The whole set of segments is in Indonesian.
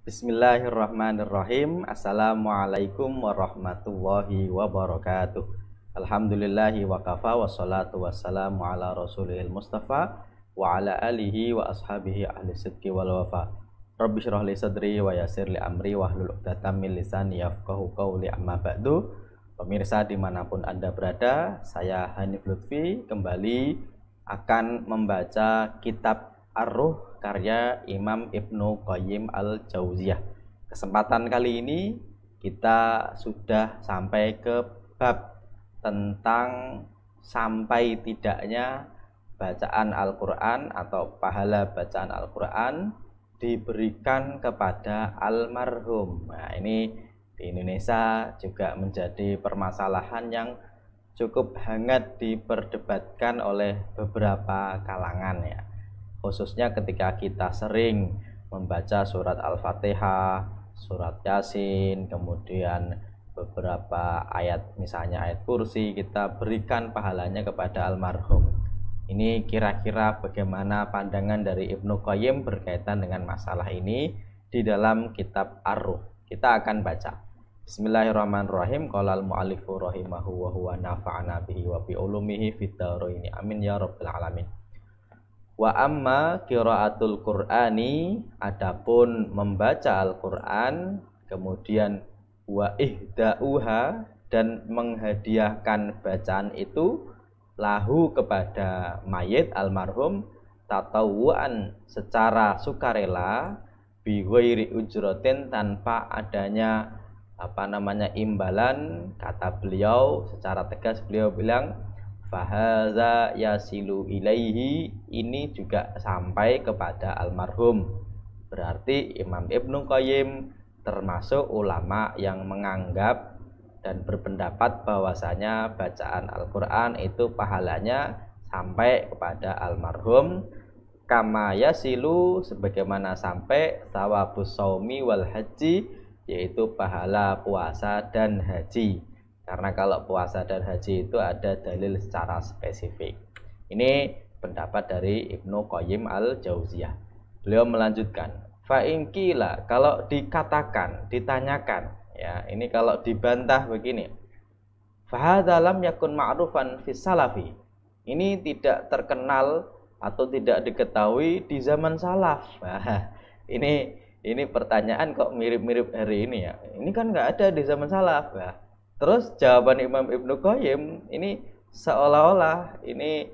Bismillahirrahmanirrahim. Assalamualaikum warahmatullahi wabarakatuh. Alhamdulillahi wa kafa wassalatu wassalamu ala rasulihil mustafa wa ala alihi wa ashabihi ahli sidqi wal wafa. Rabbi syrah li sadri wa yasir li amri wahlul 'uqdatam min lisani yafqahu qawli, amma ba'du. Pemirsa dimanapun Anda berada, saya Hanif Lutfi kembali akan membaca kitab Ar-Ruh karya Imam Ibnu Qayyim Al-Jauziyah. Kesempatan kali ini kita sudah sampai ke bab tentang sampai tidaknya bacaan Al-Quran atau pahala bacaan Al-Quran diberikan kepada almarhum. Nah, ini di Indonesia juga menjadi permasalahan yang cukup hangat diperdebatkan oleh beberapa kalangan ya. Khususnya ketika kita sering membaca surat Al-Fatihah, surat Yasin, kemudian beberapa ayat, misalnya ayat kursi, kita berikan pahalanya kepada almarhum. Ini kira-kira bagaimana pandangan dari Ibnu Qayyim berkaitan dengan masalah ini di dalam kitab Ar-Ruh. Kita akan baca. Bismillahirrahmanirrahim. Qala al-mu'allifu rahimahu wa huwa nafa'ana bihi wa bi ulumihi fid dharaini. Amin ya rabbal alamin. Wa amma qiraatul Qur'ani, adapun membaca Al-Qur'an, kemudian wa ihda'uha, dan menghadiahkan bacaan itu lahu kepada mayit almarhum tatawuan secara sukarela bi ghairi ujratin, tanpa adanya imbalan. Kata beliau secara tegas, beliau bilang fahaza yasilu ilaihi, ini juga sampai kepada almarhum. Berarti Imam Ibnu Qayyim termasuk ulama yang menganggap dan berpendapat bahwasanya bacaan Al-Quran itu pahalanya sampai kepada almarhum, kama yasilu, sebagaimana sampai thawabus shaumi wal haji, yaitu pahala puasa dan haji. Karena kalau puasa dan haji itu ada dalil secara spesifik. Ini pendapat dari Ibnu Qayyim Al-Jauziyah. Beliau melanjutkan, fa in qila, kalau dikatakan, ditanyakan, ya, ini kalau dibantah begini, fa hadza lam yakun ma'rufan fis salafi, ini tidak terkenal atau tidak diketahui di zaman salaf. Nah, ini pertanyaan kok mirip-mirip hari ini ya. Ini kan nggak ada di zaman salaf. Nah, terus jawaban Imam Ibnu Qayyim ini seolah-olah ini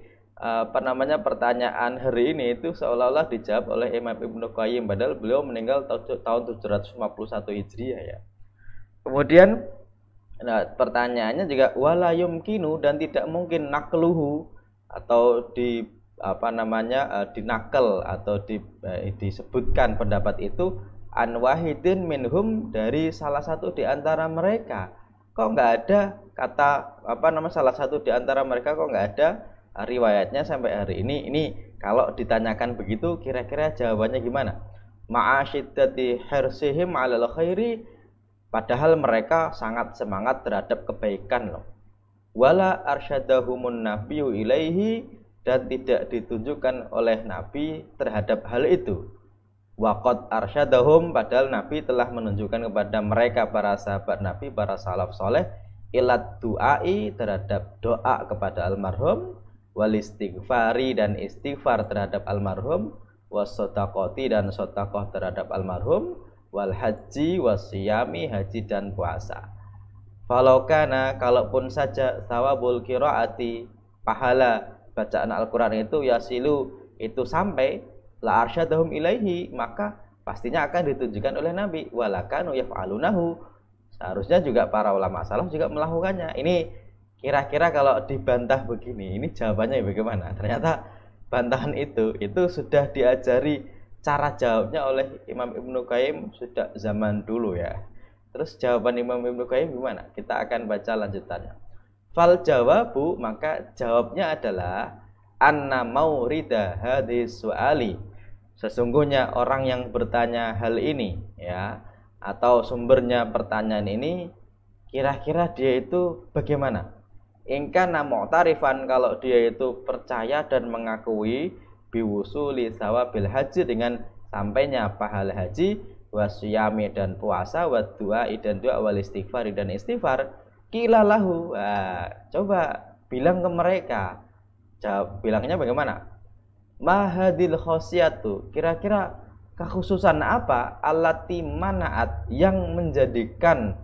pertanyaan hari ini itu seolah-olah dijawab oleh Imam Ibnu Qayyim, padahal beliau meninggal tahun 751 Hijriah ya. Kemudian pertanyaannya juga wala yumkinu, dan tidak mungkin nakluhu atau dinakal atau disebutkan pendapat itu an wahidin minhum, dari salah satu di antara mereka. Kok nggak ada kata salah satu di antara mereka, kok nggak ada riwayatnya sampai hari ini? Ini kalau ditanyakan begitu, kira-kira jawabannya gimana? Ma'asyiddati hirsihim 'alal khairi, padahal mereka sangat semangat terhadap kebaikan loh. Wala arsyadahumun nabiyyu ilaihi, dan tidak ditunjukkan oleh Nabi terhadap hal itu. Waqad arsyadahum, padahal Nabi telah menunjukkan kepada mereka, para sahabat Nabi, para salaf soleh, ilat du'ai, terhadap doa kepada almarhum, wal istighfari, dan istighfar terhadap almarhum, was sodaqoti, dan sodakoh terhadap almarhum, wal haji wasiyami, haji dan puasa. Falau kana, kalaupun saja thawabul qiraati, pahala bacaan Al-Quran itu yasilu, itu sampai, la arsyadahum ilaihi, maka pastinya akan ditunjukkan oleh Nabi. Walakanu yaf'alunahu, seharusnya juga para ulama salaf juga melakukannya. Ini kira-kira kalau dibantah begini, ini jawabannya bagaimana? Ternyata bantahan itu sudah diajari cara jawabnya oleh Imam Ibnu Qayyim sudah zaman dulu ya. Terus jawaban Imam Ibnu Qayyim gimana? Kita akan baca lanjutannya. Fal jawabu, maka jawabnya adalah anna maurida hadis su'ali, sesungguhnya orang yang bertanya hal ini ya, atau sumbernya pertanyaan ini, kira-kira dia itu bagaimana? Ingkana mu'tarifan, kalau dia itu percaya dan mengakui biwusuli sawabil haji, dengan sampainya pahala haji, wasyami dan puasa, wadu'a dan doa, wal istighfar dan istighfar. Qila lahu, coba bilang ke mereka. Bilangnya bagaimana? Mahadil khosiyatu, kira-kira kekhususan apa allati manaat yang menjadikan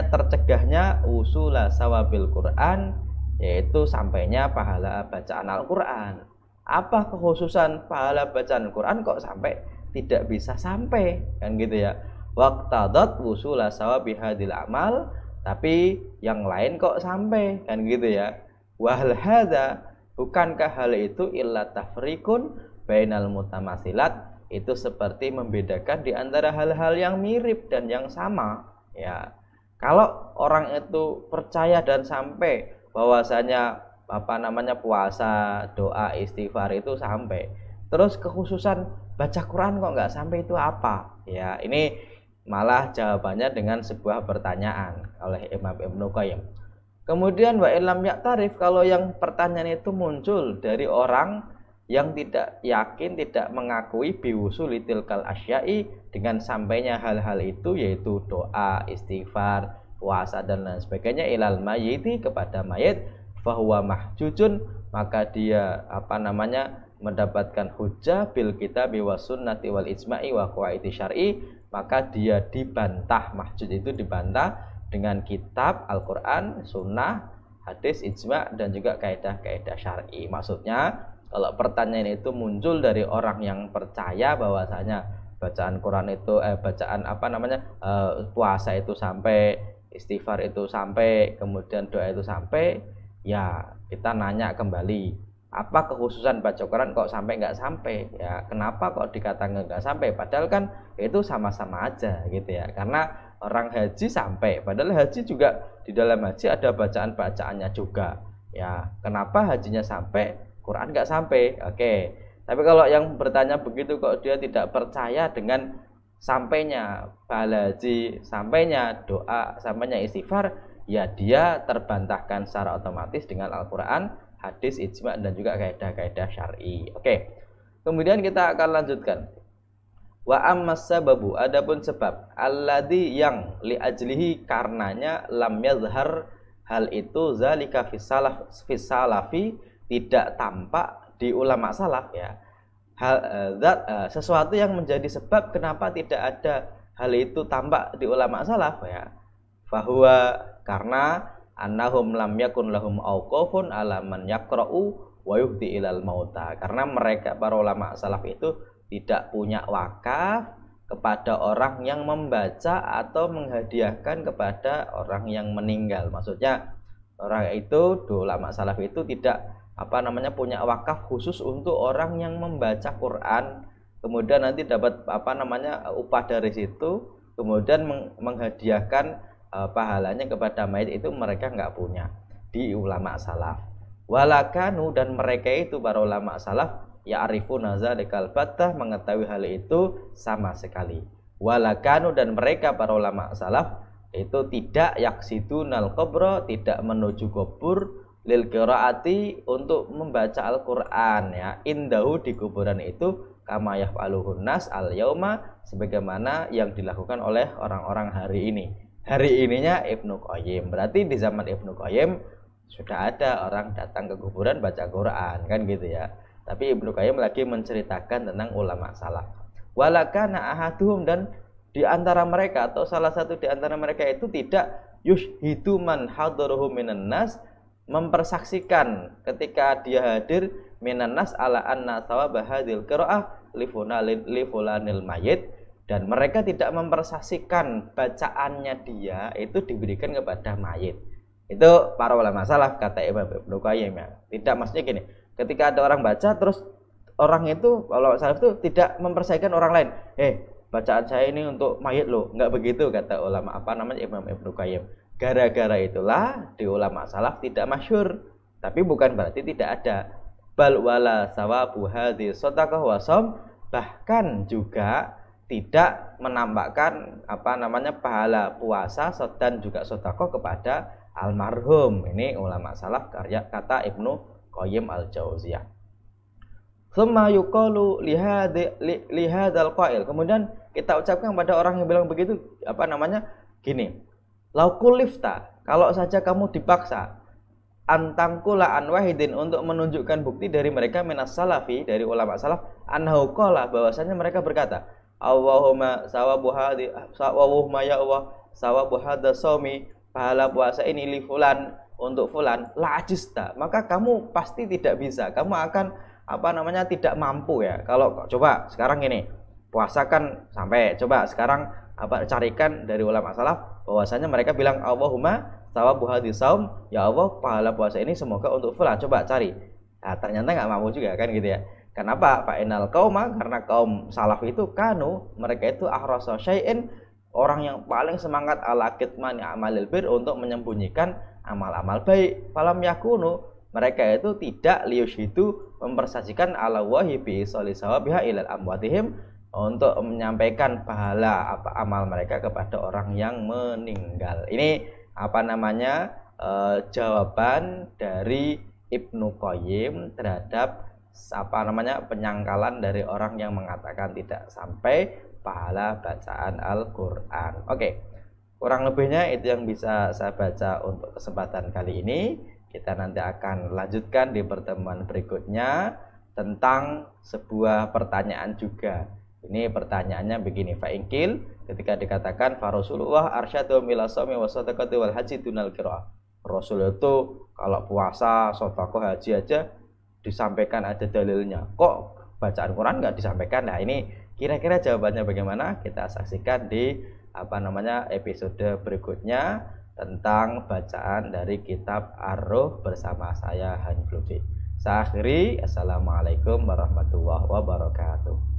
tercegahnya usula sawabil Quran, yaitu sampainya pahala bacaan Al-Quran. Apa kekhususan pahala bacaan Quran kok sampai tidak bisa sampai, kan gitu ya. Waqtadat usula sawabi hadil amal, tapi yang lain kok sampai, kan gitu ya. Wahal hadza, bukankah hal itu illa tafrikun bainal mutamasilat, itu seperti membedakan di antara hal-hal yang mirip dan yang sama, ya. Kalau orang itu percaya dan sampai bahwasanya puasa, doa, istighfar itu sampai, terus kekhususan baca Quran kok nggak sampai, itu apa? Ya, ini malah jawabannya dengan sebuah pertanyaan oleh Imam Ibnu Qayyim. Kemudian wa illam ya'tarif, kalau yang pertanyaan itu muncul dari orang yang tidak yakin, tidak mengakui biwusuli tilkal asya'i, dengan sampainya hal-hal itu, yaitu doa, istighfar, puasa dan lain sebagainya, ilal mayyiti, kepada mayit, fahuwa mahjujun, maka dia mendapatkan hujjah bil kitabi was sunnati wal ijma'i wa qawaidi syar'i, maka dia dibantah. Mahjud itu dibantah dengan kitab Al-Quran, sunnah, hadis, ijma' dan juga kaidah-kaidah syar'i. Maksudnya kalau pertanyaan itu muncul dari orang yang percaya bahwasanya bacaan Quran itu puasa itu sampai, istighfar itu sampai, kemudian doa itu sampai, ya kita nanya kembali, apa kekhususan baca Quran kok sampai nggak sampai, ya kenapa kok dikatakan nggak sampai, padahal kan itu sama-sama aja gitu ya. Karena orang haji sampai, padahal haji juga, di dalam haji ada bacaan-bacaannya juga, ya kenapa hajinya sampai, Quran nggak sampai? Oke. Tapi kalau yang bertanya begitu kok dia tidak percaya dengan sampainya pahala haji, sampainya doa, sampainya istighfar, ya dia terbantahkan secara otomatis dengan Al-Quran, hadis, ijma' dan juga kaidah-kaidah syar'i. Oke. Kemudian kita akan lanjutkan. Wa ammas sababu, adapun sebab, alladzi yang li ajlihi, karenanya, lam yazhar, hal itu, zalika fis salafi, tidak tampak di ulama salaf, ya. Sesuatu yang menjadi sebab kenapa tidak ada hal itu tampak di ulama salaf, ya. Fahuwa, karena annahum lam yakun lahum auqafun ala man yaqra'u wa yuhdi ilal mauta, karena mereka para ulama salaf itu tidak punya wakaf kepada orang yang membaca atau menghadiahkan kepada orang yang meninggal. Maksudnya orang itu, ulama salaf itu tidak punya wakaf khusus untuk orang yang membaca Quran, kemudian nanti dapat upah dari situ, kemudian menghadiahkan pahalanya kepada mayit, itu mereka nggak punya di ulama salaf. Walakanu, dan mereka itu para ulama salaf, ya'rifuna dzalikal battah, mengetahui hal itu sama sekali. Walakanu, dan mereka para ulama salaf itu tidak yaksidunal qabra, tidak menuju kubur, lil qiraati, untuk membaca Al-Qur'an, ya, indahu, di kuburan itu, kama yaf'aluhun nas al yauma, sebagaimana yang dilakukan oleh orang-orang hari ini. Hari ininya Ibnu Qayyim, berarti di zaman Ibnu Qayyim sudah ada orang datang ke kuburan baca Quran, kan gitu ya. Tapi Ibnu Qayyim lagi menceritakan tentang ulama salaf. Walakana ahaduhum, dan di antara mereka atau salah satu di antara mereka itu tidak yushhidu man hadaruhu minan nas, mempersaksikan ketika dia hadir minan nas ala anna thawab hadil qiraah li fulanil mayyit, dan mereka tidak mempersaksikan bacaannya dia itu diberikan kepada mayit. Itu para ulama salaf, kata Imam Ibnu Qayyim, ya. Tidak, maksudnya gini, ketika ada orang baca terus orang itu, ulama salaf itu tidak mempersaksikan orang lain, bacaan saya ini untuk mayit loh, enggak begitu, kata ulama Imam Ibnu Qayyim. Gara-gara itulah di ulama salaf tidak masyhur, tapi bukan berarti tidak ada. Bal wala sawabu hadhi shadaqah wa shaum, bahkan juga tidak menampakkan pahala puasa dan juga sedekah kepada almarhum. Ini ulama salaf, karya kata Ibnu Qayyim al-Jauziyah. Tsumma yuqalu lihadzal qail. Kemudian kita ucapkan pada orang yang bilang begitu, gini. Lau kulifta, kalau saja kamu dipaksa antangkula an wahidin, untuk menunjukkan bukti dari mereka minas salafi, dari ulama salaf, annahu qala, bahwasanya mereka berkata, Allahumma sawabu hadhi Allahumma ya Allah sawabu hadza shaumi, pahala puasa ini li fulan, untuk fulan, la ajista, maka kamu pasti tidak bisa, kamu akan tidak mampu ya. Kalau coba sekarang ini puasa kan sampai, coba sekarang carikan dari ulama salaf bahwasanya mereka bilang Allahumma sawabu hadis saum, ya Allah pahala puasa ini semoga untuk fulan, coba cari. Nah, ternyata nggak mampu juga kan gitu ya. Kenapa? Fa'inal qauma, karena kaum salaf itu mereka itu ahrasa syai'in, orang yang paling semangat ala kitmani amalil bir, untuk menyembunyikan amal-amal baik. Falam yakunu, mereka itu tidak liyushidu, mempersaksikan ala wahi bi soli sawabiha ilal amwatihim, untuk menyampaikan pahala amal mereka kepada orang yang meninggal. Ini jawaban dari Ibnu Qayyim terhadap penyangkalan dari orang yang mengatakan tidak sampai pahala bacaan Al-Qur'an. Oke. Kurang lebihnya itu yang bisa saya baca untuk kesempatan kali ini. Kita nanti akan lanjutkan di pertemuan berikutnya tentang sebuah pertanyaan juga. Ini pertanyaannya begini, fa'ingkil, ketika dikatakan fa Rasulullah arsyadu ila shaumi wa shadaqati wal haji dunal qiraah. Rasul itu kalau puasa, sedekah, haji aja disampaikan ada dalilnya. Kok bacaan Quran nggak disampaikan? Nah, ini kira-kira jawabannya bagaimana? Kita saksikan di episode berikutnya tentang bacaan dari kitab Ar-Ruh bersama saya Hanif Lutfi. Saya akhiri, assalamualaikum warahmatullahi wabarakatuh.